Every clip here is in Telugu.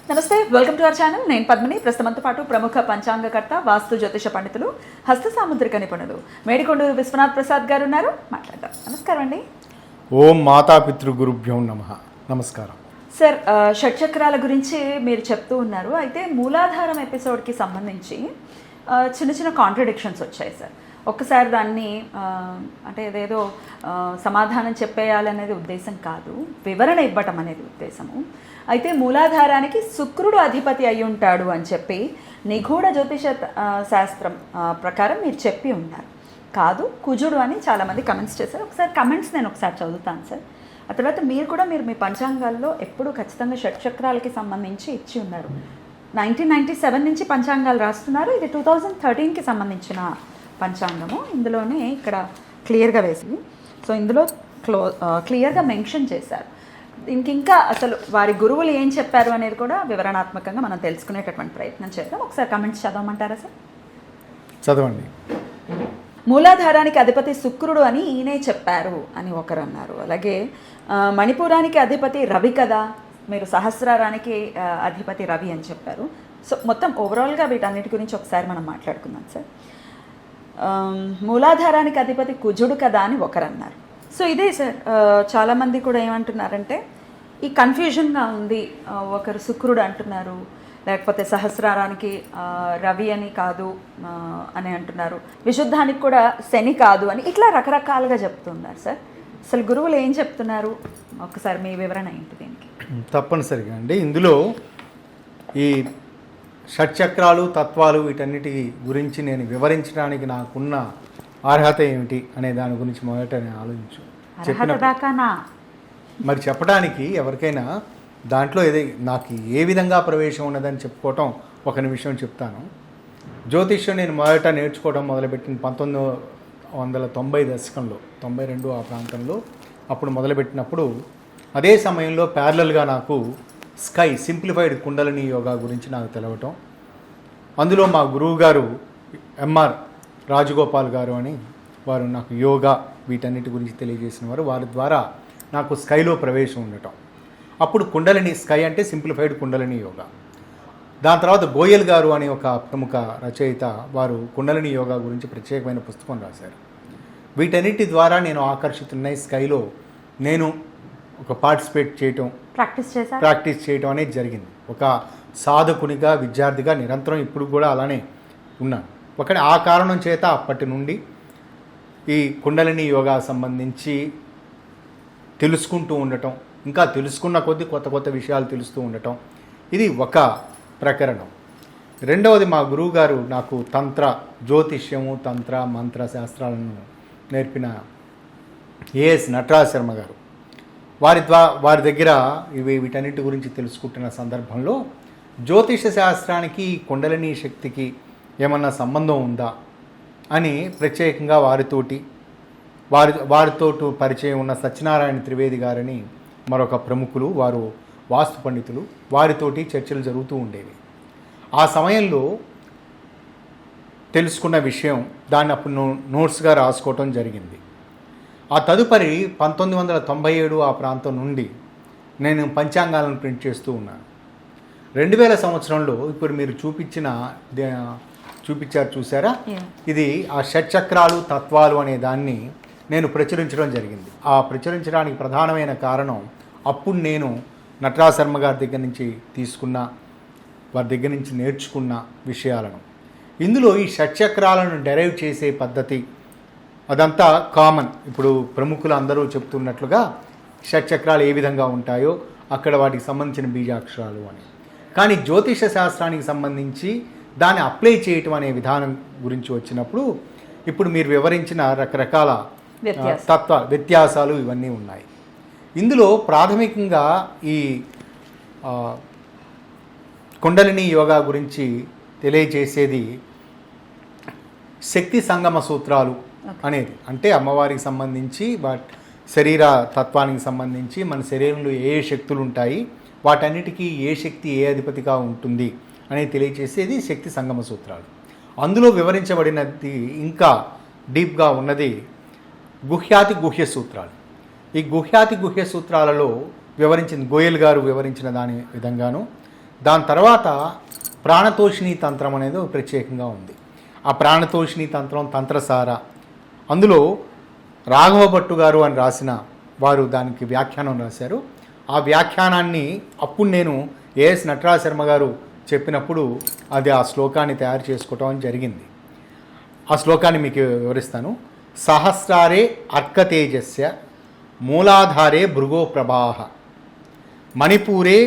నమస్తే, వెల్కమ్ టు అవర్ ఛానల్. నేను పద్మిని. ప్రస్తుతంతో పాటు ప్రముఖ పంచాంగకర్త, వాస్తు జ్యోతిష పండితులు, హస్త సాముద్రిక నిపుణులు మేడికొండూరు విశ్వనాథ్ ప్రసాద్ గారు ఉన్నారు. మాట్లాడదాం. నమస్కారం అండి. ఓం మాతాపితృ గురుభ్యో నమః. నమస్కారం సార్. షట్చక్రాల గురించి మీరు చెప్తూ ఉన్నారు. అయితే మూలాధారం ఎపిసోడ్కి సంబంధించి చిన్న చిన్న కాంట్రడిక్షన్స్ వచ్చాయి సార్. ఒక్కసారి దాన్ని అంటే ఏదేదో సమాధానం చెప్పేయాలనేది ఉద్దేశం కాదు, వివరణ ఇవ్వటం అనేది ఉద్దేశము. అయితే మూలాధారానికి శుక్రుడు అధిపతి అయి ఉంటాడు అని చెప్పి నిగూఢ జ్యోతిష శాస్త్రం ప్రకారం మీరు చెప్పి ఉన్నారు. కాదు, కుజుడు అని చాలామంది కమెంట్స్ చేశారు. ఒకసారి కమెంట్స్ నేను ఒకసారి చదువుతాను సార్. ఆ తర్వాత మీరు కూడా మీ పంచాంగాల్లో ఎప్పుడూ ఖచ్చితంగా షట్చక్రాలకి సంబంధించి ఇచ్చి ఉన్నారు. 1997 నుంచి పంచాంగాలు రాస్తున్నారు. ఇది 2013కి సంబంధించిన పంచాంగము. ఇందులోనే ఇక్కడ క్లియర్గా వేసింది. సో ఇందులో క్లియర్గా మెన్షన్ చేశారు. ఇంకా అసలు వారి గురువులు ఏం చెప్పారు అనేది కూడా వివరణాత్మకంగా మనం తెలుసుకునేటటువంటి ప్రయత్నం చేద్దాం. ఒకసారి కమెంట్స్ చదవమంటారా సార్? చదవండి. మూలాధారానికి అధిపతి శుక్రుడు అని ఈయనే చెప్పారు అని ఒకరు అన్నారు. అలాగే మణిపురానికి అధిపతి రవి కదా, మీరు సహస్రారానికి అధిపతి రవి అని చెప్పారు. సో మొత్తం ఓవరాల్గా వీటన్నిటి గురించి ఒకసారి మనం మాట్లాడుకుందాం సార్. మూలాధారానికి అధిపతి కుజుడు కదా అని ఒకరు అన్నారు. సో ఇదే సార్, చాలామంది కూడా ఏమంటున్నారంటే ఈ కన్ఫ్యూజన్గా ఉంది. ఒకరు శుక్రుడు అంటున్నారు, లేకపోతే సహస్రారానికి రవి అని కాదు అని అంటున్నారు, విశుద్ధానికి కూడా శని కాదు అని, ఇట్లా రకరకాలుగా చెప్తున్నారు సార్. అసలు గురువులు ఏం చెప్తున్నారు? ఒకసారి మీ వివరణ ఏంటి దీనికి? తప్పనిసరిగా అండి. ఇందులో ఈ షట్చక్రాలు, తత్వాలు వీటన్నిటి గురించి నేను వివరించడానికి నాకున్న అర్హత ఏమిటి అనే దాని గురించి మొదట నేను మరి చెప్పడానికి ఎవరికైనా దాంట్లో నాకు ఏ విధంగా ప్రవేశం ఉన్నదని చెప్పుకోవటం ఒక నిమిషం చెప్తాను. జ్యోతిష్యం నేను మొదట నేర్చుకోవడం మొదలుపెట్టిన 1990 దశకంలో, 92 ఆ ప్రాంతంలో అప్పుడు మొదలుపెట్టినప్పుడు అదే సమయంలో ప్యారలల్గా నాకు స్కై సింప్లిఫైడ్ కుండలిని యోగా గురించి నాకు తెలవటం. అందులో మా గురువు గారు ఎంఆర్ రాజగోపాల్ గారు అని వారు నాకు యోగా వీటన్నిటి గురించి తెలియజేసిన వారు. వారి ద్వారా నాకు స్కైలో ప్రవేశం ఉండటం. అప్పుడు కుండలిని, స్కై అంటే సింప్లిఫైడ్ కుండలిని యోగా. దాని తర్వాత గోయల్ గారు అని ఒక ప్రముఖ రచయిత, వారు కుండలిని యోగా గురించి ప్రత్యేకమైన పుస్తకం రాశారు. వీటన్నిటి ద్వారా నేను ఆకర్షితున్నై స్కైలో నేను ఒక పార్టిసిపేట్ చేయటం, ప్రాక్టీస్ చేయటం అనేది జరిగింది. ఒక సాధకునిగా, విద్యార్థిగా నిరంతరం ఇప్పుడు కూడా అలానే ఉన్నాను. ఒకటి ఆ కారణం చేత అప్పటి నుండి ఈ కుండలిని యోగా సంబంధించి తెలుసుకుంటూ ఉండటం, ఇంకా తెలుసుకున్న కొద్దీ కొత్త కొత్త విషయాలు తెలుస్తూ ఉండటం, ఇది ఒక ప్రకరణం. రెండవది, మా గురువుగారు నాకు జ్యోతిష్యము, తంత్ర, మంత్ర శాస్త్రాలను నేర్పిన ఏఎస్ నటరాజ్ శర్మ గారు. వారి దగ్గర వీటన్నిటి గురించి తెలుసుకుంటున్న సందర్భంలో జ్యోతిష శాస్త్రానికి, కుండలిని శక్తికి ఏమన్నా సంబంధం ఉందా అని ప్రత్యేకంగా వారితో పరిచయం ఉన్న సత్యనారాయణ త్రివేది గారని మరొక ప్రముఖులు, వారు వాస్తు పండితులు, వారితోటి చర్చలు జరుగుతూ ఉండేవి. ఆ సమయంలో తెలుసుకున్న విషయం దాన్ని అప్పుడు నోట్స్గా రాసుకోవటం జరిగింది. ఆ తదుపరి 1997 ఆ ప్రాంతం నుండి నేను పంచాంగాలను ప్రింట్ చేస్తూ ఉన్నాను. 2000 సంవత్సరంలో ఇప్పుడు మీరు చూపించారు చూసారా, ఇది ఆ షట్చక్రాలు, తత్వాలు అనే దాన్ని నేను ప్రచురించడం జరిగింది. ఆ ప్రచురించడానికి ప్రధానమైన కారణం, అప్పుడు నేను నటరాజ్ శర్మ గారి దగ్గర నుంచి వారి దగ్గర నుంచి నేర్చుకున్న విషయాలను. ఇందులో ఈ షట్చక్రాలను డెరైవ్ చేసే పద్ధతి అదంతా కామన్. ఇప్పుడు ప్రముఖులు అందరూ చెప్తున్నట్లుగా షట్చక్రాలు ఏ విధంగా ఉంటాయో అక్కడ వాటికి సంబంధించిన బీజాక్షరాలు అని. కానీ జ్యోతిష శాస్త్రానికి సంబంధించి దాన్ని అప్లై చేయటం అనే విధానం గురించి వచ్చినప్పుడు ఇప్పుడు మీరు వివరించిన రకరకాల వ్యత్యాసాలు ఇవన్నీ ఉన్నాయి. ఇందులో ప్రాథమికంగా ఈ కుండలిని యోగా గురించి తెలియజేసేది శక్తి సంగమ సూత్రాలు అనేది. అంటే అమ్మవారికి సంబంధించి, శరీర తత్వానికి సంబంధించి మన శరీరంలో ఏ శక్తులు ఉంటాయి, వాటన్నిటికీ ఏ శక్తి ఏ అధిపతిగా ఉంటుంది అనేది తెలియజేసేది శక్తి సంగమ సూత్రాలు. అందులో వివరించబడినది ఇంకా డీప్గా ఉన్నది గుహ్య సూత్రాలు. ఈ గుహ్య సూత్రాలలో గోయల్ గారు వివరించిన దాని విధంగాను, దాని తర్వాత ప్రాణతోషిణి తంత్రం అనేది ఒక ప్రత్యేకంగా ఉంది. ఆ ప్రాణతోషిణి తంత్రం తంత్రసార, అందులో రాఘవ భట్టు గారు అని రాసిన వారు దానికి వ్యాఖ్యానం రాశారు. ఆ వ్యాఖ్యానాన్ని అప్పుడు నేను ఏఎస్ నటరాజ శర్మ గారు చెప్పినప్పుడు అది ఆ శ్లోకాన్ని తయారు చేసుకోవటం జరిగింది. ఆ శ్లోకాన్ని మీకు వివరిస్తాను. సహస్రారే అర్కతేజస్య మూలాధారే భృగో ప్రభాః మణిపూరే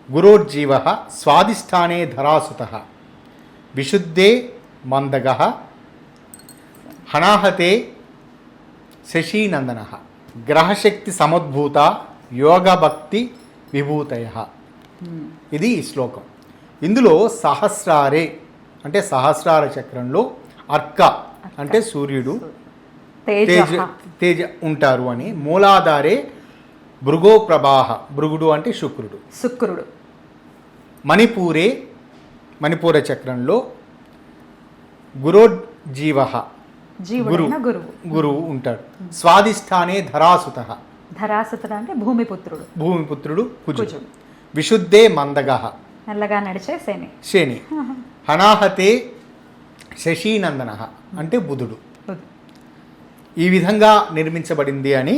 గురోర్జీవ స్వాదిష్టానే ధరాసుతః విశుద్ధే మందగః హనాహతే శశీనందనః గ్రహశక్తి సముద్భూత యోగభక్తి విభూతయః. ఇది ఈ శ్లోకం. ఇందులో సహస్రారే అంటే సహస్రార చక్రంలో అర్క అంటే సూర్యుడు, తేజ ఉంటారు అని, మూలాధారే భృగో ప్రభాః భృగుడు అంటే శుక్రుడు, మణిపూరే మణిపూర చక్రంలో గురోజ్జీవ గురువు ఉంటాడు, స్వాదిష్టానే ధరాసుతః అంటే భూమిపుత్రుడు కుజుడు, విశుద్ధే మందగః నల్లగా నడిచే శని, హనాహతే శశీనందనః అంటే బుధుడు. ఈ విధంగా నిర్మించబడింది అని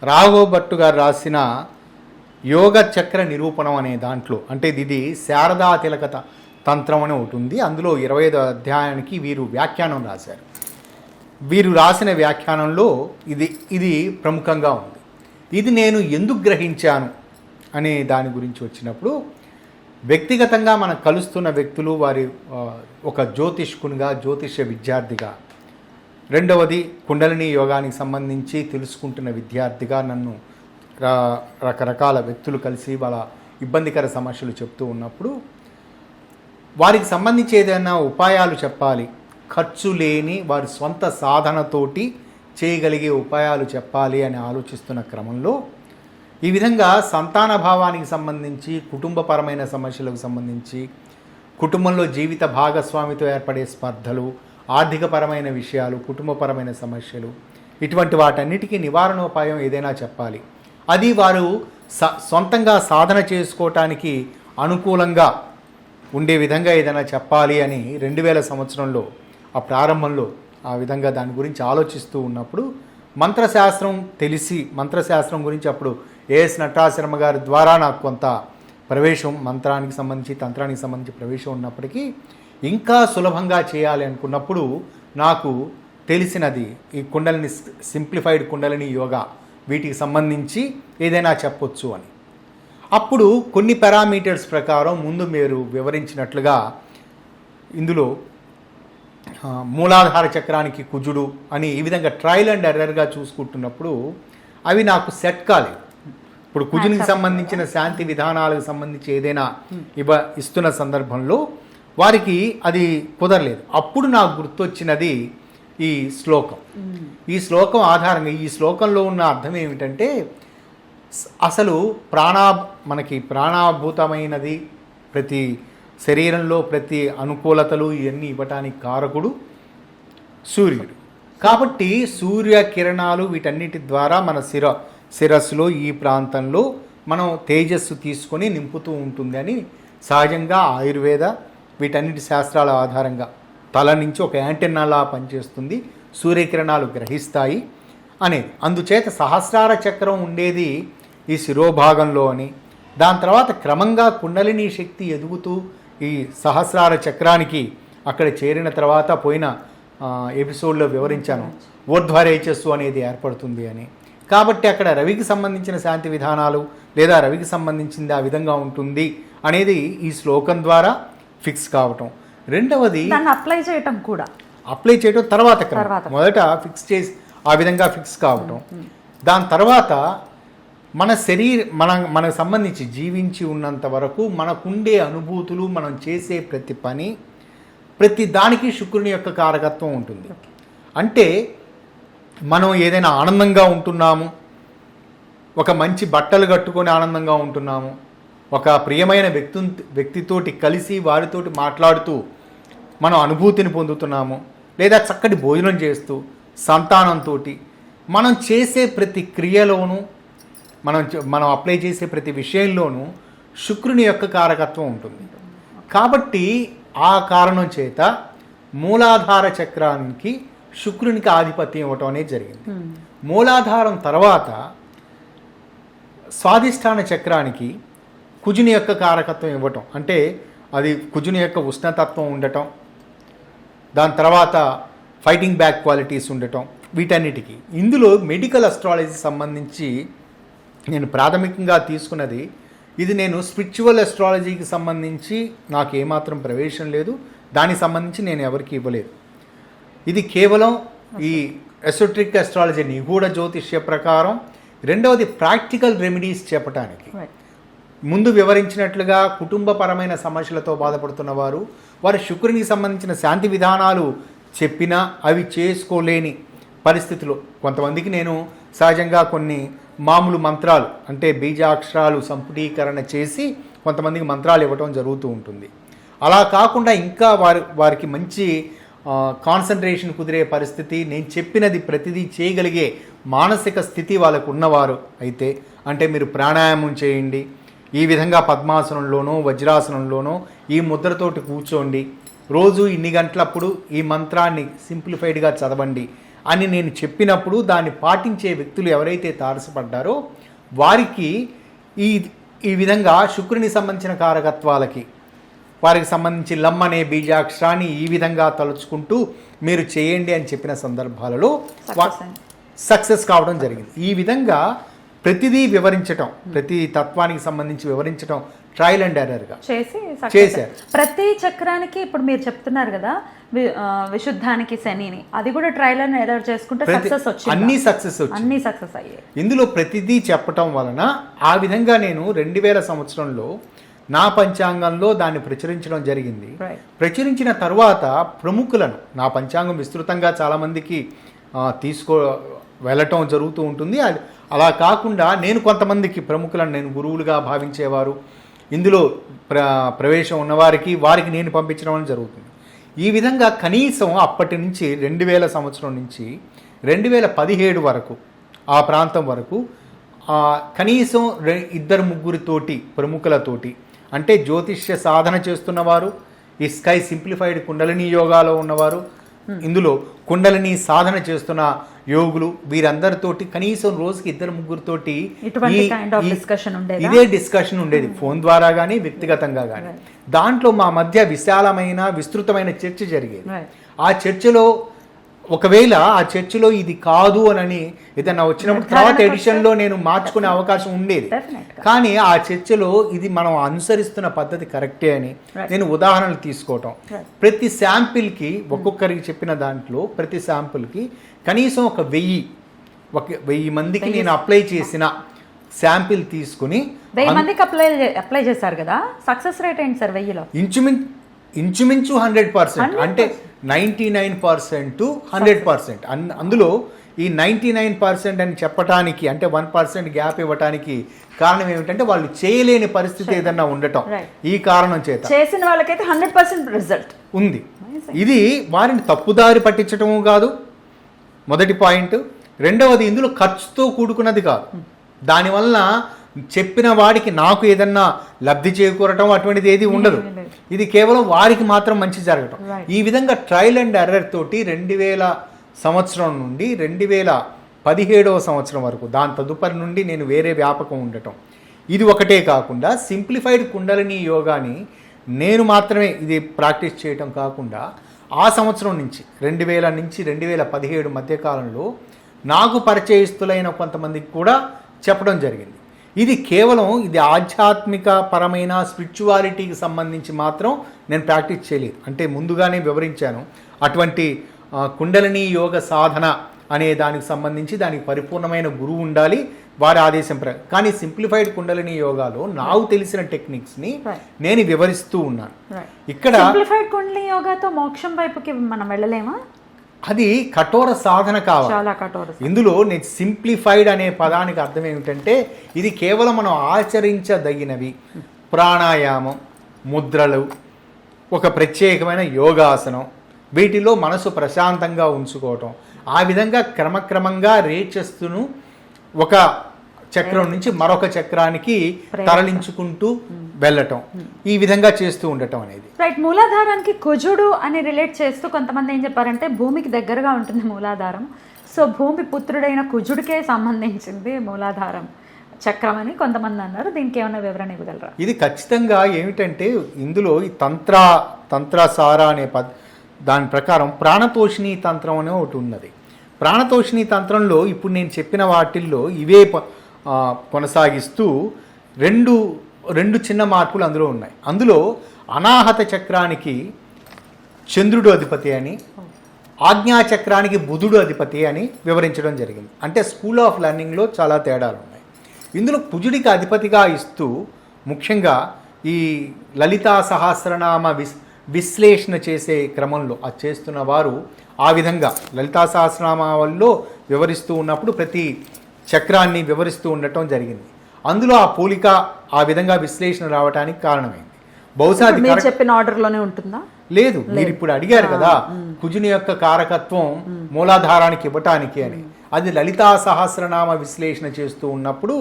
రాఘవ భట్టు గారు రాసిన యోగ చక్ర నిరూపణం అనే దాంట్లో, అంటే ఇది శారదా తిలకత తంత్రం అని ఒకటి ఉంది. అందులో 25వ అధ్యాయానికి వీరు వ్యాఖ్యానం రాశారు. వీరు రాసిన వ్యాఖ్యానంలో ఇది ప్రముఖంగా ఉంది. ఇది నేను ఎందుకు గ్రహించాను అనే దాని గురించి వచ్చినప్పుడు, వ్యక్తిగతంగా మనం కలుస్తున్న వ్యక్తులు వారి ఒక జ్యోతిష్కునిగా, జ్యోతిష్య విద్యార్థిగా, రెండవది కుండలిని యోగానికి సంబంధించి తెలుసుకుంటున్న విద్యార్థిగా నన్ను రకరకాల వ్యక్తులు కలిసి వాళ్ళ ఇబ్బందికర సమస్యలు చెప్తూ ఉన్నప్పుడు వారికి సంబంధించి ఏదైనా ఉపాయాలు చెప్పాలి, ఖర్చు లేని వారి సొంత సాధనతోటి చేయగలిగే ఉపాయాలు చెప్పాలి అని ఆలోచిస్తున్న క్రమంలో ఈ విధంగా సంతాన భావానికి సంబంధించి, కుటుంబపరమైన సమస్యలకు సంబంధించి, కుటుంబంలో జీవిత భాగస్వామితో ఏర్పడే స్పర్ధలు, ఆర్థికపరమైన విషయాలు, కుటుంబపరమైన సమస్యలు, ఇటువంటి వాటన్నిటికీ నివారణోపాయం ఏదైనా చెప్పాలి. అది వారు సొంతంగా సాధన చేసుకోవటానికి అనుకూలంగా ఉండే విధంగా ఏదైనా చెప్పాలి అని 2000 సంవత్సరంలో ఆ ప్రారంభంలో ఆ విధంగా దాని గురించి ఆలోచిస్తూ ఉన్నప్పుడు మంత్రశాస్త్రం తెలిసి, మంత్రశాస్త్రం గురించి అప్పుడు ఏఎస్ నటరాజ శర్మ గారి ద్వారా నాకు కొంత ప్రవేశం, మంత్రానికి సంబంధించి తంత్రానికి సంబంధించి ప్రవేశం ఉన్నప్పటికీ ఇంకా సులభంగా చేయాలి అనుకున్నప్పుడు నాకు తెలిసినది ఈ కుండలిని, సింప్లిఫైడ్ కుండలిని యోగా, వీటికి సంబంధించి ఏదైనా చెప్పొచ్చు అని. అప్పుడు కొన్ని పారామీటర్స్ ప్రకారం ముందు మీరు వివరించినట్లుగా ఇందులో మూలాధార చక్రానికి కుజుడు అని ఈ విధంగా ట్రయల్ అండ్ ఎర్రర్గా చూసుకుంటున్నప్పుడు అవి నాకు సెట్ కాలేదు. ఇప్పుడు కుజునికి సంబంధించిన శాంతి విధానాలకు సంబంధించి ఏదైనా ఇస్తున్న సందర్భంలో వారికి అది కుదరలేదు. అప్పుడు నాకు గుర్తొచ్చినది ఈ శ్లోకం. ఈ శ్లోకం ఆధారంగా, ఈ శ్లోకంలో ఉన్న అర్థం ఏమిటంటే, అసలు మనకి ప్రాణాభూతమైనది, ప్రతి శరీరంలో ప్రతి అనుకూలతలు ఇవన్నీ ఇవ్వటానికి కారకుడు సూర్యుడు. కాబట్టి సూర్య కిరణాలు వీటన్నిటి ద్వారా మన శిరస్సులో ఈ ప్రాంతంలో మనం తేజస్సు తీసుకొని నింపుతూ ఉంటుంది అని సహజంగా ఆయుర్వేద వీటన్నిటి శాస్త్రాల ఆధారంగా తల నుంచి ఒక యాంటెన్నాలా పనిచేస్తుంది, సూర్యకిరణాలు గ్రహిస్తాయి అనేది. అందుచేత సహస్రార చక్రం ఉండేది ఈ శిరోభాగంలో అని, దాని తర్వాత క్రమంగా కుండలిని శక్తి ఎదుగుతూ ఈ సహస్రార చక్రానికి అక్కడ చేరిన తర్వాత పోయిన ఎపిసోడ్లో వివరించాను, ఊర్ధ్వరేచస్సు అనేది ఏర్పడుతుంది అని. కాబట్టి అక్కడ రవికి సంబంధించిన శాంతి విధానాలు లేదా రవికి సంబంధించింది ఆ విధంగా ఉంటుంది అనేది ఈ శ్లోకం ద్వారా ఫిక్స్ కావటం. రెండవది అప్లై చేయటం తర్వాత మొదట ఫిక్స్ చేసి ఆ విధంగా ఫిక్స్ కావటం. దాని తర్వాత మనకు సంబంధించి జీవించి ఉన్నంత వరకు మనకుండే అనుభూతులు, మనం చేసే ప్రతి పని, ప్రతి దానికి శుక్రుని యొక్క కారకత్వం ఉంటుంది. అంటే మనం ఏదైనా ఆనందంగా ఉంటున్నాము, ఒక మంచి బట్టలు కట్టుకొని ఆనందంగా ఉంటున్నాము, ఒక ప్రియమైన వ్యక్తితోటి కలిసి వారితోటి మాట్లాడుతూ మనం అనుభూతిని పొందుతున్నాము, లేదా చక్కటి భోజనం చేస్తూ సంతానంతో మనం చేసే ప్రతి క్రియలోనూ, మనం అప్లై చేసే ప్రతి విషయంలోనూ శుక్రుని యొక్క కారకత్వం ఉంటుంది. కాబట్టి ఆ కారణం చేత మూలాధార చక్రానికి శుక్రునికి ఆధిపత్యం ఇవ్వటం అనేది జరిగింది. మూలాధారం తర్వాత స్వాధిష్టాన చక్రానికి కుజుని యొక్క కారకత్వం ఇవ్వటం, అంటే అది కుజుని యొక్క ఉష్ణతత్వం ఉండటం, దాని తర్వాత ఫైటింగ్ బ్యాక్ క్వాలిటీస్ ఉండటం, వీటన్నిటికీ. ఇందులో మెడికల్ అస్ట్రాలజీ సంబంధించి నేను ప్రాథమికంగా తీసుకున్నది ఇది. నేను స్పిరిచువల్ అస్ట్రాలజీకి సంబంధించి నాకు ఏమాత్రం ప్రవేశం లేదు, దానికి సంబంధించి నేను ఎవరికి ఇవ్వలేదు. ఇది కేవలం ఈ ఎసోట్రిక్ అస్ట్రాలజీ నిగూఢ జ్యోతిష్య ప్రకారం. రెండవది ప్రాక్టికల్ రెమెడీస్ చెప్పడానికి. ముందు వివరించినట్లుగా కుటుంబపరమైన సమస్యలతో బాధపడుతున్న వారు శుక్రునికి సంబంధించిన శాంతి విధానాలు చెప్పినా అవి చేసుకోలేని పరిస్థితులు. కొంతమందికి నేను సహజంగా కొన్ని మామూలు మంత్రాలు, అంటే బీజాక్షరాలు సంపుటీకరణ చేసి కొంతమందికి మంత్రాలు ఇవ్వటం జరుగుతూ ఉంటుంది. అలా కాకుండా ఇంకా వారికి మంచి కాన్సన్ట్రేషన్ కుదిరే పరిస్థితి, నేను చెప్పినది ప్రతిదీ చేయగలిగే మానసిక స్థితి వాళ్ళకు ఉన్నవారు అయితే, అంటే మీరు ప్రాణాయామం చేయండి, ఈ విధంగా పద్మాసనంలోనో వజ్రాసనంలోనో ఈ ముద్రతోటి కూర్చోండి, రోజు ఇన్ని గంటలప్పుడు ఈ మంత్రాన్ని సింప్లిఫైడ్గా చదవండి అని నేను చెప్పినప్పుడు దాన్ని పాటించే వ్యక్తులు ఎవరైతే తారసపడ్డారో వారికి ఈ విధంగా శుక్రుని సంబంధించిన కారకత్వాలకి వారికి సంబంధించి లమ్ అనే బీజాక్షరాన్ని ఈ విధంగా తలుచుకుంటూ మీరు చేయండి అని చెప్పిన సందర్భాలలో సక్సెస్ కావడం జరిగింది. ఈ విధంగా ప్రతిదీ వివరించటం, ప్రతి తత్వానికి సంబంధించి వివరించటం ట్రయల్ అండ్ ఎర్రర్గా చేశారు. ప్రతి చక్రానికి ఇప్పుడు మీరు చెప్తున్నారు కదా విశుద్ధానికి శనిని, అది కూడా ట్రయల్ అండ్ ఎర్రర్ చేసుకుంటే సక్సెస్ వచ్చింది. అన్ని సక్సెస్ అయ్యాయి. ఇందులో ప్రతిదీ చెప్పటం వలన ఆ విధంగా నేను 2000 సంవత్సరంలో నా పంచాంగంలో దాన్ని ప్రచురించడం జరిగింది. ప్రచురించిన తర్వాత ప్రముఖులను, నా పంచాంగం విస్తృతంగా చాలామందికి వెళ్ళటం జరుగుతూ ఉంటుంది. అలా కాకుండా నేను కొంతమందికి ప్రముఖులను, నేను గురువులుగా భావించేవారు, ఇందులో ప్రవేశం ఉన్నవారికి వారికి నేను పంపించడం జరుగుతుంది. ఈ విధంగా కనీసం అప్పటి నుంచి 2000 సంవత్సరం నుంచి 2017 వరకు ఆ ప్రాంతం వరకు కనీసం 2-3 ప్రముఖులతోటి, అంటే జ్యోతిష్య సాధన చేస్తున్నవారు, ఈ స్కై సింప్లిఫైడ్ కుండలిని యోగాలో ఉన్నవారు, ఇందులో కుండలిని సాధన చేస్తున్న యోగులు, వీరందరితోటి కనీసం రోజుకి 2-3 ఇదే డిస్కషన్ ఉండేది, ఫోన్ ద్వారా కానీ వ్యక్తిగతంగా కానీ. దాంట్లో మా మధ్య విశాలమైన విస్తృతమైన చర్చ జరిగేది. ఆ చర్చలో ఒకవేళ ఆ చర్చలో ఇది కాదు అని ఏదన్నా వచ్చినప్పుడు తర్వాత ఎడిషన్లో నేను మార్చుకునే అవకాశం ఉండేది. కానీ ఆ చర్చలో ఇది మనం అనుసరిస్తున్న పద్ధతి కరెక్టే అని నేను ఉదాహరణలు తీసుకోవటం, ప్రతి శాంపిల్కి ఒక్కొక్కరికి చెప్పిన దాంట్లో ప్రతి శాంపిల్కి కనీసం 1000 మందికి నేను అప్లై చేసిన శాంపిల్ తీసుకుని 1000 మందికి అప్లై చేశారు కదా, సక్సెస్ రేట్ ఏంటి సార్ 1000లో? ఇంచుమించు 100%, అంటే 99% to 100%. అందులో ఈ 99% అని చెప్పడానికి, అంటే 1% గ్యాప్ ఇవ్వడానికి కారణం ఏమిటంటే వాళ్ళు చేయలేని పరిస్థితి ఏదన్నా ఉండటం. ఈ కారణం చేత చేసిన వాళ్ళకైతే 100% రిజల్ట్ ఉంది. ఇది వారిని తప్పుదారి పట్టించటము కాదు, మొదటి పాయింట్. రెండవది, ఇందులో ఖర్చుతో కూడుకున్నది కాదు. దానివల్ల చెప్పిన వాడికి నాకు ఏదన్నా లబ్ధి చేకూరటం అటువంటిది ఏది ఉండదు. ఇది కేవలం వారికి మాత్రం మంచి జరగటం. ఈ విధంగా ట్రయల్ అండ్ ఎర్రర్ తోటి 2000 సంవత్సరం నుండి 2017 సంవత్సరం వరకు, దాని తదుపరి నుండి నేను వేరే వ్యాపకం ఉండటం. ఇది ఒకటే కాకుండా సింప్లిఫైడ్ కుండలిని యోగాని నేను మాత్రమే ఇది ప్రాక్టీస్ చేయటం కాకుండా ఆ సంవత్సరం నుంచి 2000 నుంచి 2017 మధ్యకాలంలో నాకు పరిచయస్తులైన కొంతమందికి కూడా చెప్పడం జరిగింది. ఇది కేవలం ఇది ఆధ్యాత్మిక పరమైన స్పిరిచువాలిటీకి సంబంధించి మాత్రం నేను ప్రాక్టీస్ చేయలేదు. అంటే ముందుగానే వివరించాను, అటువంటి కుండలిని యోగ సాధన అనే దానికి సంబంధించి దానికి పరిపూర్ణమైన గురువు ఉండాలి, వారి ఆదేశం కానీ సింప్లిఫైడ్ కుండలిని యోగాలో నాకు తెలిసిన టెక్నిక్స్ని నేను వివరిస్తూ ఉన్నాను. ఇక్కడ సింప్లిఫైడ్ కుండలిని యోగాతో మోక్షం వైపుకి మనం వెళ్ళలేమా? అది కఠోర సాధన కావాలి. చాలా కఠోర. ఇందులో నేను సింప్లిఫైడ్ అనే పదానికి అర్థం ఏమిటంటే ఇది కేవలం మనం ఆచరించదగినవి, ప్రాణాయామం, ముద్రలు, ఒక ప్రత్యేకమైన యోగాసనం, వీటిలో మనసు ప్రశాంతంగా ఉంచుకోవటం, ఆ విధంగా క్రమక్రమంగా రేచస్తును ఒక చక్రం నుంచి మరొక చక్రానికి తరలించుకుంటూ వెళ్ళటం, ఈ విధంగా చేస్తూ ఉండటం అనేది. రైట్. మూలాధారానికి కుజుడు అని రిలేట్ చేస్తూ కొంతమంది ఏం చెప్పారంటే భూమికి దగ్గరగా ఉంటుంది మూలాధారం, సో భూమి పుత్రుడైన కుజుడికే సంబంధించింది మూలాధారం చక్రం అని కొంతమంది అన్నారు. దీనికి ఏమైనా వివరణ ఇవ్వగలరా? ఇది ఖచ్చితంగా ఏమిటంటే ఇందులో ఈ తంత్రసార అనే దాని ప్రకారం ప్రాణతోషిణీ తంత్రం అనే ఒకటి ఉన్నది. ప్రాణతోషిణీ తంత్రంలో ఇప్పుడు నేను చెప్పిన వాటిల్లో ఇవే కొనసాగిస్తూ రెండు చిన్న మార్పులు అందులో ఉన్నాయి. అందులో అనాహత చక్రానికి చంద్రుడు అధిపతి అని, ఆజ్ఞాచక్రానికి బుధుడు అధిపతి అని వివరించడం జరిగింది. అంటే స్కూల్ ఆఫ్ లెర్నింగ్లో చాలా తేడాలు ఉన్నాయి. ఇందులో కుజుడికి అధిపతిగా ఇస్తూ ముఖ్యంగా ఈ లలితా సహస్రనామ విశ్లేషణ చేసే క్రమంలో అది చేస్తున్న వారు ఆ విధంగా లలితా సహస్రనామాల్లో వివరిస్తూ ఉన్నప్పుడు ప్రతి చక్రాన్ని వివరిస్తూ ఉండటం జరిగింది. అందులో ఆ పోలిక ఆ విధంగా విశ్లేషణ రావడానికి కారణమైంది. బహుశా మీరు చెప్పిన ఆర్డర్లోనే ఉంటుందా? లేదు, మీరు ఇప్పుడు అడిగారు కదా కుజుని యొక్క కారకత్వం మూలాధారానికి ఇవ్వటానికి అని. అది లలితా సహస్రనామ విశ్లేషణ చేస్తూ ఉన్నప్పుడు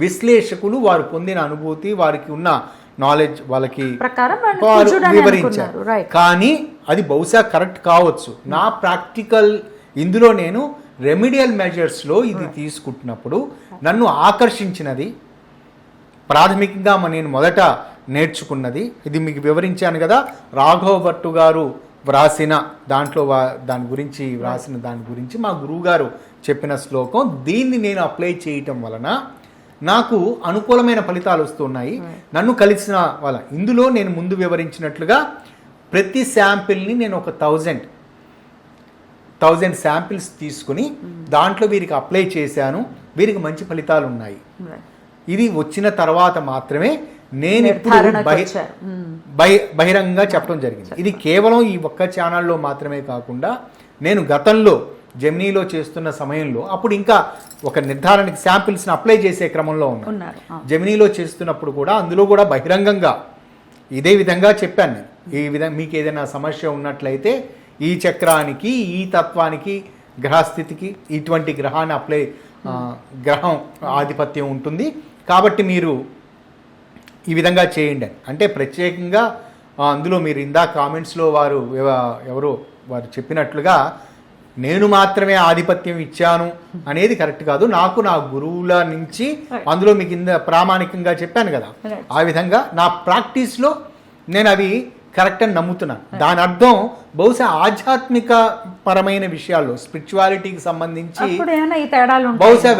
విశ్లేషకులు వారు పొందిన అనుభూతి, వారికి ఉన్న నాలెడ్జ్ వాళ్ళకి వివరించారు. కానీ అది బహుశా కరెక్ట్ కావచ్చు. నా ప్రాక్టికల్ ఇందులో నేను రెమిడియల్ మెజర్స్లో ఇది తీసుకుంటున్నప్పుడు నన్ను ఆకర్షించినది ప్రాథమికంగా నేను మొదట నేర్చుకున్నది, ఇది మీకు వివరించాను కదా, రాఘవ భట్టు గారు వ్రాసిన దాంట్లో దాని గురించి మా గురువు గారు చెప్పిన శ్లోకం. దీన్ని నేను అప్లై చేయటం వలన నాకు అనుకూలమైన ఫలితాలు వస్తున్నాయి. నన్ను కలిసిన వాళ్ళ ఇందులో నేను ముందు వివరించినట్లుగా ప్రతి శాంపిల్ని నేను ఒక 1000 శాంపిల్స్ తీసుకుని దాంట్లో వీరికి అప్లై చేశాను. వీరికి మంచి ఫలితాలు ఉన్నాయి. ఇది వచ్చిన తర్వాత మాత్రమే నేను ఇప్పుడు బహిరంగంగా చెప్పడం జరిగింది. ఇది కేవలం ఈ ఒక్క ఛానల్లో మాత్రమే కాకుండా నేను గతంలో జెమినీలో చేస్తున్న సమయంలో అప్పుడు ఇంకా ఒక నిర్ధారణకి శాంపిల్స్ని అప్లై చేసే క్రమంలో ఉన్నారు. జెమినీలో చేస్తున్నప్పుడు కూడా అందులో కూడా బహిరంగంగా ఇదే విధంగా చెప్పాను నేను. ఈ విధంగా మీకు ఏదైనా సమస్య ఉన్నట్లయితే ఈ చక్రానికి, ఈ తత్వానికి, గ్రహస్థితికి ఇటువంటి గ్రహాన్ని గ్రహం ఆధిపత్యం ఉంటుంది కాబట్టి మీరు ఈ విధంగా చేయండి అని. అంటే ప్రత్యేకంగా అందులో మీరు ఇందాక కామెంట్స్లో వారు చెప్పినట్లుగా నేను మాత్రమే ఆధిపత్యం ఇచ్చాను అనేది కరెక్ట్ కాదు. నాకు నా గురువుల నుంచి అందులో మీకు ప్రామాణికంగా చెప్పాను కదా, ఆ విధంగా నా ప్రాక్టీస్లో నేను అవి కరెక్ట్ అని నమ్ముతున్నాను. దాని అర్థం బహుశా ఆధ్యాత్మిక పరమైన విషయాల్లో స్పిరిచువాలిటీకి సంబంధించి బహుశా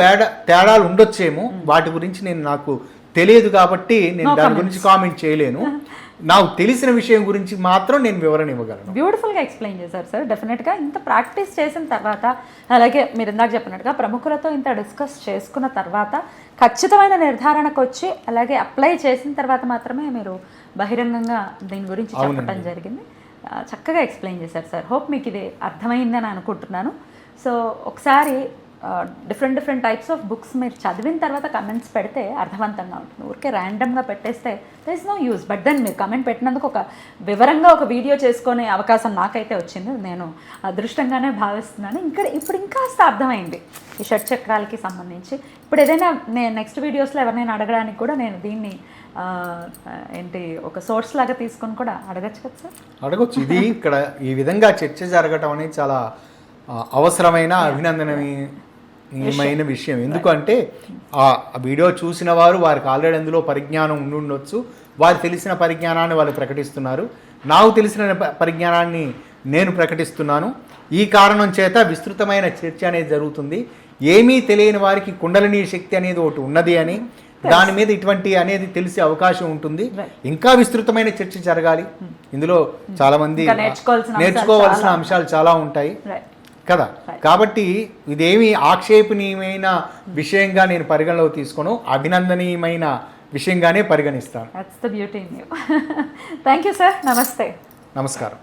తేడాలు ఉండొచ్చేమో. వాటి గురించి నాకు తెలియదు కాబట్టి నేను దాని గురించి కామెంట్ చేయలేను. నాకు తెలిసిన విషయం గురించి మాత్రం నేను వివరణ ఇవ్వగలను. బ్యూటిఫుల్గా ఎక్స్ప్లెయిన్ చేశారు సార్. డెఫినెట్గా ఇంత ప్రాక్టీస్ చేసిన తర్వాత, అలాగే మీరు ఇందాక చెప్పినట్టుగా ప్రముఖులతో ఇంత డిస్కస్ చేసుకున్న తర్వాత ఖచ్చితమైన నిర్ధారణకు వచ్చి అలాగే అప్లై చేసిన తర్వాత మాత్రమే మీరు బహిరంగంగా దీని గురించి చెప్పడం జరిగింది. చక్కగా ఎక్స్ప్లెయిన్ చేశారు సార్. హోప్ మీకు ఇది అర్థమైందని అనుకుంటున్నాను. సో ఒకసారి డిఫరెంట్ టైప్స్ ఆఫ్ బుక్స్ మీరు చదివిన తర్వాత కమెంట్స్ పెడితే అర్థవంతంగా ఉంటుంది. ఊరికే ర్యాండమ్గా పెట్టేస్తే there is no use. But then మీరు కమెంట్ పెట్టినందుకు ఒక వివరంగా ఒక వీడియో చేసుకునే అవకాశం నాకైతే వచ్చింది. నేను అదృష్టంగానే భావిస్తున్నాను. ఇప్పుడు ఇంకాస్త అర్థమైంది ఈ షట్చక్రాలకి సంబంధించి. ఇప్పుడు ఏదైనా నేను నెక్స్ట్ వీడియోస్లో ఎవరినైనా అడగడానికి కూడా నేను దీన్ని ఒక సోర్స్ లాగా తీసుకొని కూడా అడగచ్చు కదా సార్? అడగచ్చు. ఇది ఇక్కడ ఈ విధంగా చర్చ జరగటం అనేది చాలా అవసరమైన అభినందనీయమైన విషయం. ఎందుకంటే ఆ వీడియో చూసిన వారికి ఆల్రెడీ అందులో పరిజ్ఞానం ఉండొచ్చు. వారు తెలిసిన పరిజ్ఞానాన్ని వాళ్ళు ప్రకటిస్తున్నారు. నాకు తెలిసిన పరిజ్ఞానాన్ని నేను ప్రకటిస్తున్నాను. ఈ కారణం చేత విస్తృతమైన చర్చ అనేది జరుగుతుంది. ఏమీ తెలియని వారికి కుండలిని శక్తి అనేది ఒకటి ఉన్నది అని, దాని మీద ఇటువంటి అనేది తెలిసే అవకాశం ఉంటుంది. ఇంకా విస్తృతమైన చర్చ జరగాలి. ఇందులో చాలా మంది నేర్చుకోవాల్సిన అంశాలు చాలా ఉంటాయి కదా. కాబట్టి ఇదేమి ఆక్షేపణీయమైన విషయంగా నేను పరిగణలోకి తీసుకోను, అభినందనీయమైన విషయంగానే పరిగణిస్తాను. Thank you sir. నమస్తే. నమస్కారం.